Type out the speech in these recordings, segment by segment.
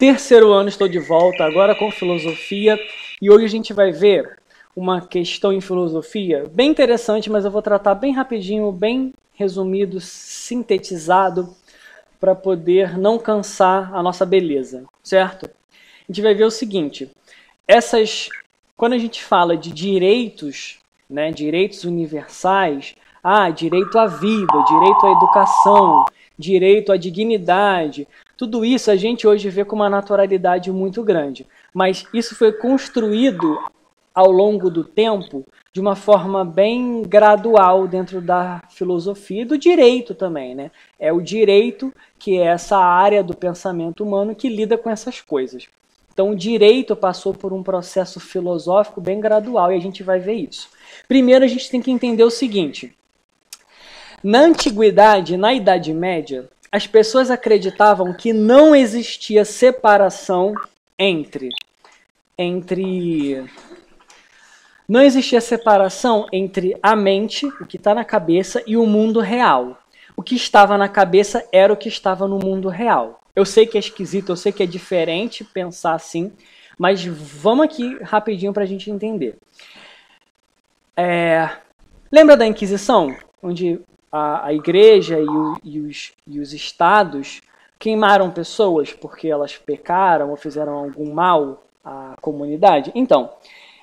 Terceiro ano, estou de volta, agora com filosofia, e hoje a gente vai ver uma questão em filosofia bem interessante, mas eu vou tratar bem rapidinho, bem resumido, sintetizado, para poder não cansar a nossa beleza, certo? A gente vai ver o seguinte, quando a gente fala de direitos, né, direitos universais, direito à vida, direito à educação, direito à dignidade, tudo isso a gente hoje vê com uma naturalidade muito grande. Mas isso foi construído ao longo do tempo de uma forma bem gradual dentro da filosofia e do direito também, né? É o direito que é essa área do pensamento humano que lida com essas coisas. Então o direito passou por um processo filosófico bem gradual e a gente vai ver isso. Primeiro a gente tem que entender o seguinte. Na antiguidade, na Idade Média, as pessoas acreditavam que não existia separação entre a mente, o que está na cabeça, e o mundo real. O que estava na cabeça era o que estava no mundo real. Eu sei que é esquisito, eu sei que é diferente pensar assim, mas vamos aqui rapidinho para a gente entender. Lembra da Inquisição? Onde a igreja e os estados queimaram pessoas porque elas pecaram ou fizeram algum mal à comunidade? Então,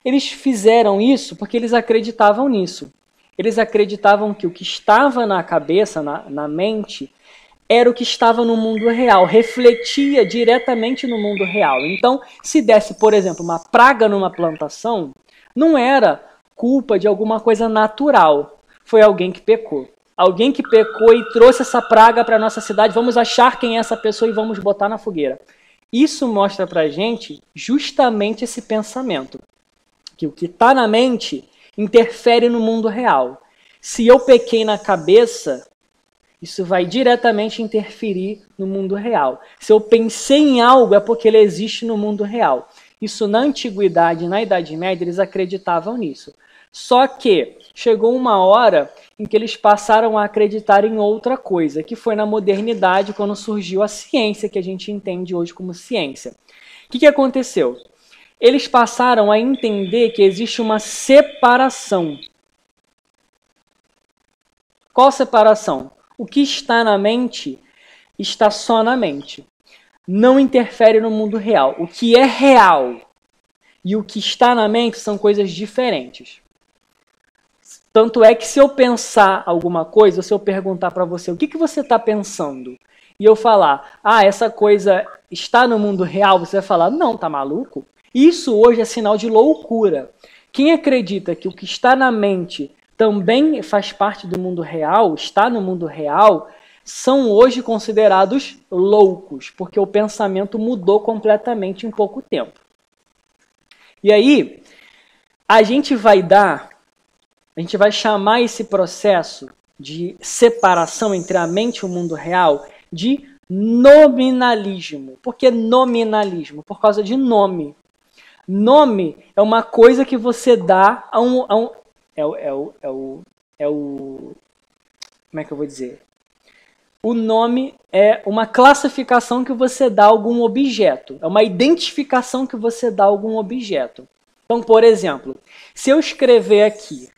eles fizeram isso porque eles acreditavam nisso. Eles acreditavam que o que estava na cabeça, na mente, era o que estava no mundo real, refletia diretamente no mundo real. Então, se desse, por exemplo, uma praga numa plantação, não era culpa de alguma coisa natural, foi alguém que pecou. Alguém que pecou e trouxe essa praga para a nossa cidade, vamos achar quem é essa pessoa e vamos botar na fogueira. Isso mostra para a gente justamente esse pensamento, que o que está na mente interfere no mundo real. Se eu pequei na cabeça, isso vai diretamente interferir no mundo real. Se eu pensei em algo, é porque ele existe no mundo real. Isso na antiguidade, na Idade Média, eles acreditavam nisso. Só que chegou uma hora em que eles passaram a acreditar em outra coisa, que foi na modernidade, quando surgiu a ciência, que a gente entende hoje como ciência. O que aconteceu? Eles passaram a entender que existe uma separação. Qual separação? O que está na mente está só na mente. Não interfere no mundo real. O que é real e o que está na mente são coisas diferentes. Tanto é que se eu pensar alguma coisa, se eu perguntar para você o que você está pensando, e eu falar, essa coisa está no mundo real, você vai falar, não, tá maluco? Isso hoje é sinal de loucura. Quem acredita que o que está na mente também faz parte do mundo real, está no mundo real, são hoje considerados loucos, porque o pensamento mudou completamente em pouco tempo. E aí, a gente vai chamar esse processo de separação entre a mente e o mundo real de nominalismo. Por que nominalismo? Por causa de nome. Nome é uma coisa que você dá a como é que eu vou dizer? O nome é uma classificação que você dá a algum objeto. É uma identificação que você dá a algum objeto. Então, por exemplo, se eu escrever aqui,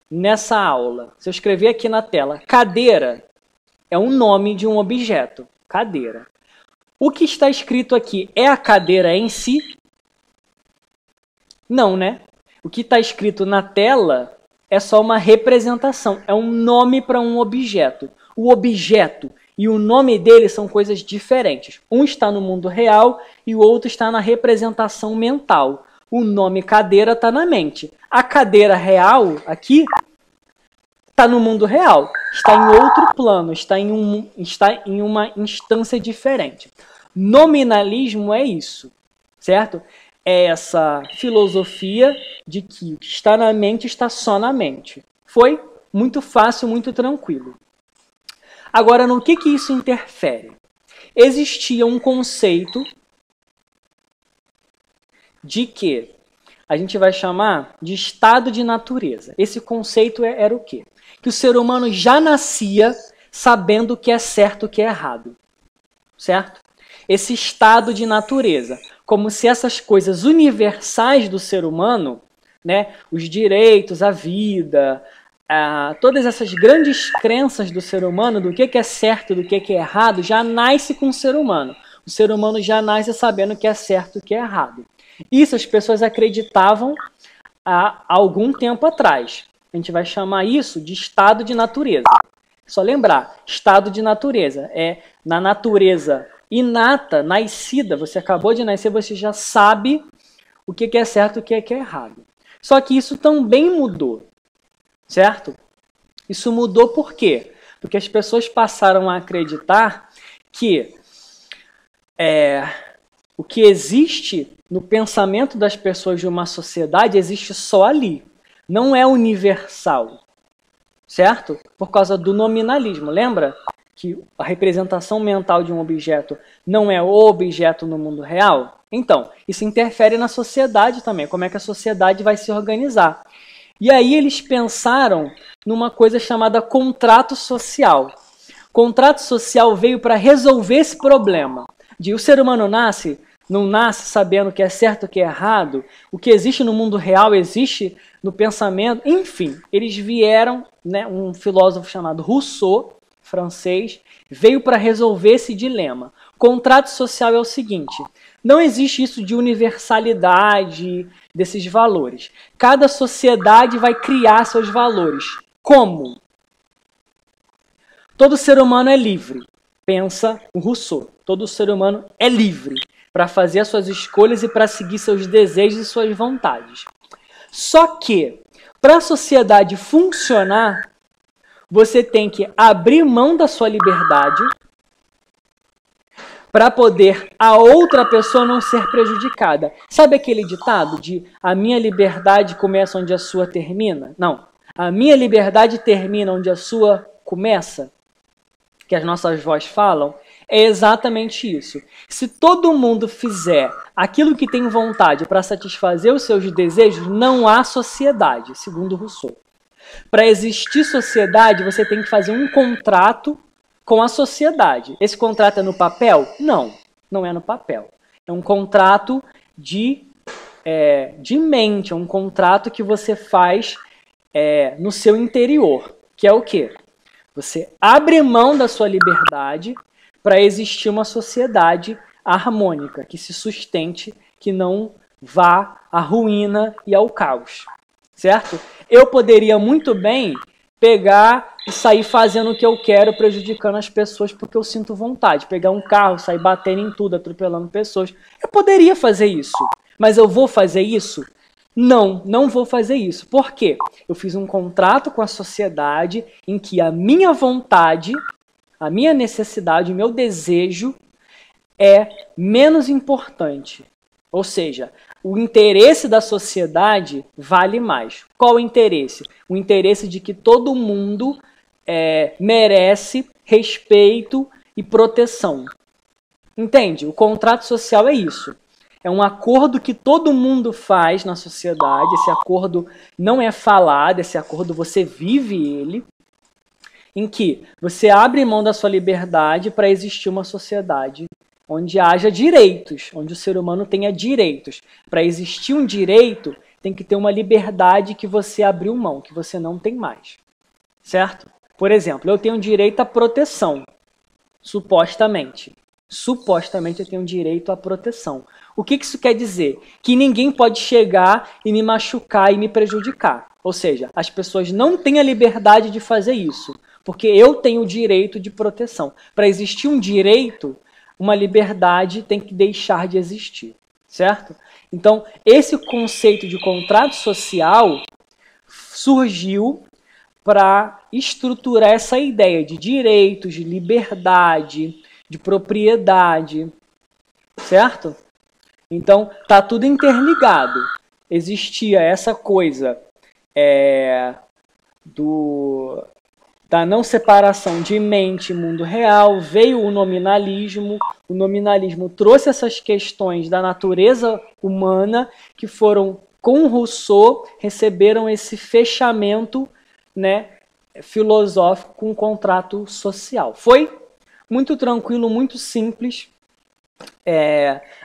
nessa aula, se eu escrever aqui na tela, cadeira, é um nome de um objeto. Cadeira. O que está escrito aqui é a cadeira em si? Não, né? O que está escrito na tela é só uma representação, é um nome para um objeto. O objeto e o nome dele são coisas diferentes. Um está no mundo real e o outro está na representação mental. O nome cadeira está na mente. A cadeira real, aqui, está no mundo real. Está em outro plano, está em uma instância diferente. Nominalismo é isso, certo? É essa filosofia de que o que está na mente está só na mente. Foi muito fácil, muito tranquilo. Agora, no que isso interfere? Existia um conceito de que a gente vai chamar de estado de natureza. Esse conceito era o quê? Que o ser humano já nascia sabendo o que é certo e o que é errado. Certo? esse estado de natureza, como se essas coisas universais do ser humano, né, os direitos, a vida, todas essas grandes crenças do ser humano, do que é certo, do que é errado, já nasce com o ser humano. O ser humano já nasce sabendo o que é certo e o que é errado. Isso as pessoas acreditavam há algum tempo atrás. A gente vai chamar isso de estado de natureza. Só lembrar, estado de natureza é na natureza inata, nascida, você acabou de nascer, você já sabe o que é certo e o que é errado. Só que isso também mudou, certo? Isso mudou por quê? Porque as pessoas passaram a acreditar que o que existe no pensamento das pessoas de uma sociedade existe só ali. Não é universal, certo? Por causa do nominalismo. Lembra que a representação mental de um objeto não é o objeto no mundo real? Então, isso interfere na sociedade também, como é que a sociedade vai se organizar. E aí eles pensaram numa coisa chamada contrato social. Contrato social veio para resolver esse problema. O ser humano não nasce sabendo o que é certo e o que é errado, o que existe no mundo real existe no pensamento, enfim, eles vieram, né, um filósofo chamado Rousseau, francês, veio para resolver esse dilema. Contrato social é o seguinte, não existe isso de universalidade desses valores. Cada sociedade vai criar seus valores. Como? Todo ser humano é livre, pensa o Rousseau. Todo ser humano é livre para fazer as suas escolhas e para seguir seus desejos e suas vontades. Só que, para a sociedade funcionar, você tem que abrir mão da sua liberdade para poder a outra pessoa não ser prejudicada. Sabe aquele ditado de a minha liberdade começa onde a sua termina? Não. A minha liberdade termina onde a sua começa? Que as nossas vozes falam, é exatamente isso. Se todo mundo fizer aquilo que tem vontade para satisfazer os seus desejos, não há sociedade, segundo Rousseau. Para existir sociedade, você tem que fazer um contrato com a sociedade. Esse contrato é no papel? Não, não é no papel. É um contrato de mente, é um contrato que você faz no seu interior, que é o quê? Você abre mão da sua liberdade para existir uma sociedade harmônica, que se sustente, que não vá à ruína e ao caos, certo? Eu poderia muito bem pegar e sair fazendo o que eu quero, prejudicando as pessoas porque eu sinto vontade. Pegar um carro, sair batendo em tudo, atropelando pessoas. Eu poderia fazer isso, mas eu vou fazer isso? Não, não vou fazer isso. Por quê? Eu fiz um contrato com a sociedade em que a minha vontade, a minha necessidade, o meu desejo é menos importante. Ou seja, o interesse da sociedade vale mais. Qual o interesse? O interesse de que todo mundo merece respeito e proteção. Entende? O contrato social é isso. É um acordo que todo mundo faz na sociedade. Esse acordo não é falado, esse acordo você vive ele, em que você abre mão da sua liberdade para existir uma sociedade onde haja direitos, onde o ser humano tenha direitos. Para existir um direito, tem que ter uma liberdade que você abriu mão, que você não tem mais. Certo? Por exemplo, eu tenho direito à proteção, supostamente. Supostamente eu tenho direito à proteção. O que isso quer dizer? Que ninguém pode chegar e me machucar e me prejudicar. Ou seja, as pessoas não têm a liberdade de fazer isso, porque eu tenho o direito de proteção. Para existir um direito, uma liberdade tem que deixar de existir, certo? Então, esse conceito de contrato social surgiu para estruturar essa ideia de direitos, de liberdade, de propriedade, certo? Então, tá tudo interligado. Existia essa coisa da não separação de mente e mundo real, veio o nominalismo trouxe essas questões da natureza humana que foram, com Rousseau, receberam esse fechamento, né, filosófico com um contrato social. Foi muito tranquilo, muito simples,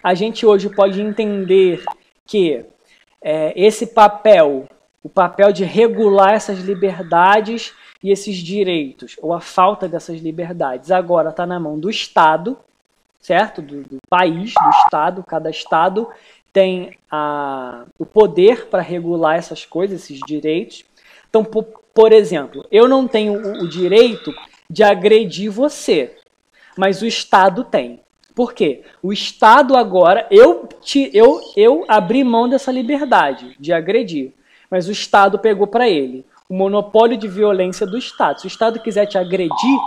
a gente hoje pode entender que esse papel, o papel de regular essas liberdades e esses direitos, ou a falta dessas liberdades, agora está na mão do Estado, certo? Do país, do Estado. Cada Estado tem o poder para regular essas coisas, esses direitos. Então, por exemplo, eu não tenho o direito de agredir você, mas o Estado tem. Por quê? O Estado agora, eu abri mão dessa liberdade de agredir, mas o Estado pegou para ele o monopólio de violência do Estado. Se o Estado quiser te agredir,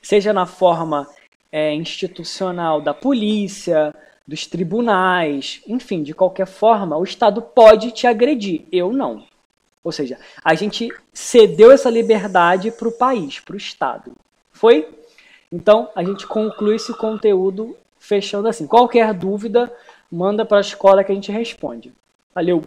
seja na forma institucional da polícia, dos tribunais, enfim, de qualquer forma, o Estado pode te agredir, eu não. Ou seja, a gente cedeu essa liberdade para o país, para o Estado. Foi? Então, a gente conclui esse conteúdo fechando assim. Qualquer dúvida, manda para a escola que a gente responde. Valeu!